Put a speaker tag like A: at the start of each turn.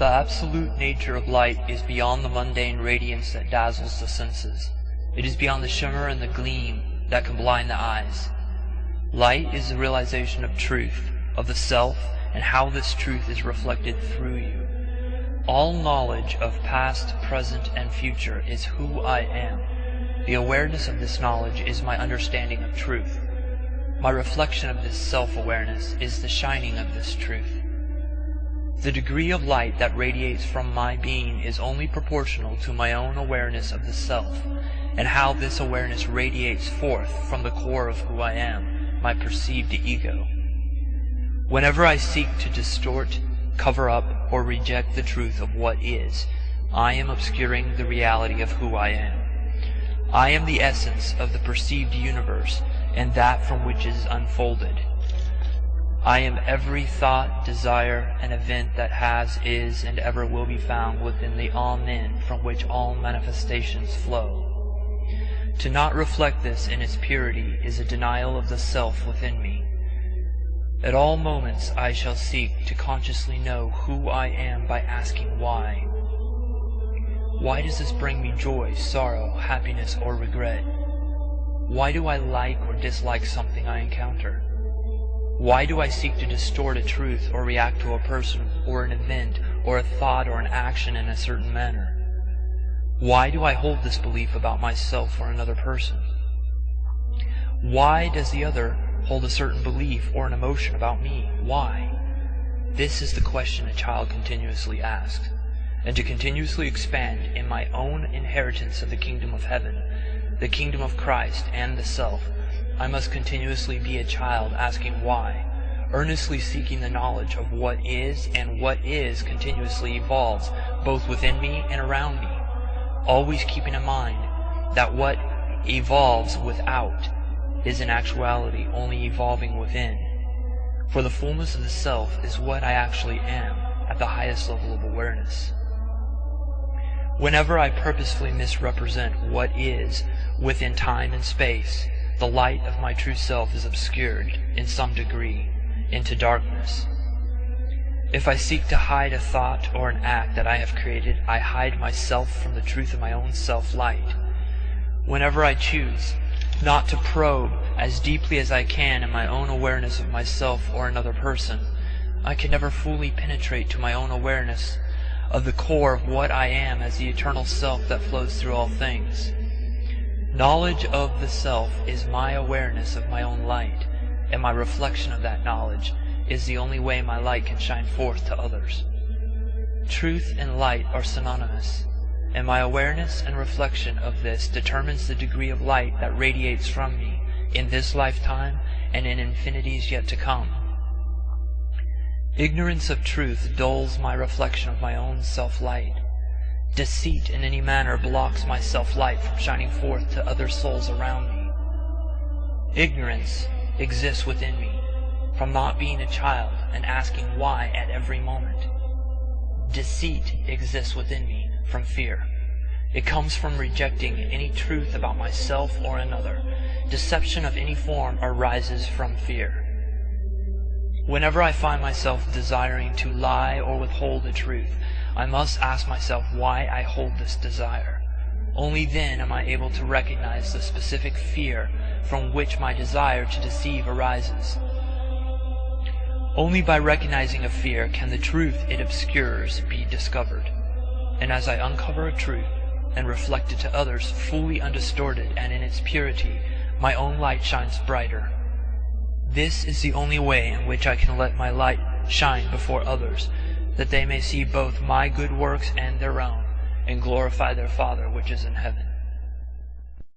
A: The absolute nature of light is beyond the mundane radiance that dazzles the senses. It is beyond the shimmer and the gleam that can blind the eyes. Light is the realization of truth, of the self, and how this truth is reflected through you. All knowledge of past, present, and future is who I am. The awareness of this knowledge is my understanding of truth. My reflection of this self-awareness is the shining of this truth. The degree of light that radiates from my being is only proportional to my own awareness of the self, and how this awareness radiates forth from the core of who I am, my perceived ego. Whenever I seek to distort, cover up, or reject the truth of what is, I am obscuring the reality of who I am. I am the essence of the perceived universe, and that from which is unfolded. I am every thought, desire, and event that has, is, and ever will be found within the Amen from which all manifestations flow. To not reflect this in its purity is a denial of the self within me. At all moments I shall seek to consciously know who I am by asking why. Why does this bring me joy, sorrow, happiness, or regret? Why do I like or dislike something I encounter? Why do I seek to distort a truth or react to a person or an event or a thought or an action in a certain manner? Why do I hold this belief about myself or another person? Why does the other hold a certain belief or an emotion about me? Why? This is the question a child continuously asks. And to continuously expand in my own inheritance of the kingdom of heaven, the kingdom of Christ, and the self, I must continuously be a child asking why, earnestly seeking the knowledge of what is, and what is continuously evolves both within me and around me, always keeping in mind that what evolves without is in actuality only evolving within. For the fullness of the self is what I actually am at the highest level of awareness. Whenever I purposefully misrepresent what is within time and space, the light of my true self is obscured, in some degree, into darkness. If I seek to hide a thought or an act that I have created, I hide myself from the truth of my own self-light. Whenever I choose not to probe as deeply as I can in my own awareness of myself or another person, I can never fully penetrate to my own awareness of the core of what I am as the eternal self that flows through all things. Knowledge of the self is my awareness of my own light, and my reflection of that knowledge is the only way my light can shine forth to others. Truth and light are synonymous, and my awareness and reflection of this determines the degree of light that radiates from me in this lifetime and in infinities yet to come. Ignorance of truth dulls my reflection of my own self-light. Deceit in any manner blocks my self-light from shining forth to other souls around me. Ignorance exists within me from not being a child and asking why at every moment. Deceit exists within me from fear. It comes from rejecting any truth about myself or another. Deception of any form arises from fear. Whenever I find myself desiring to lie or withhold the truth, I must ask myself why I hold this desire. Only then am I able to recognize the specific fear from which my desire to deceive arises. Only by recognizing a fear can the truth it obscures be discovered. And as I uncover a truth and reflect it to others fully undistorted and in its purity, my own light shines brighter. This is the only way in which I can let my light shine before others, that they may see both my good works and their own, and glorify their Father which is in heaven.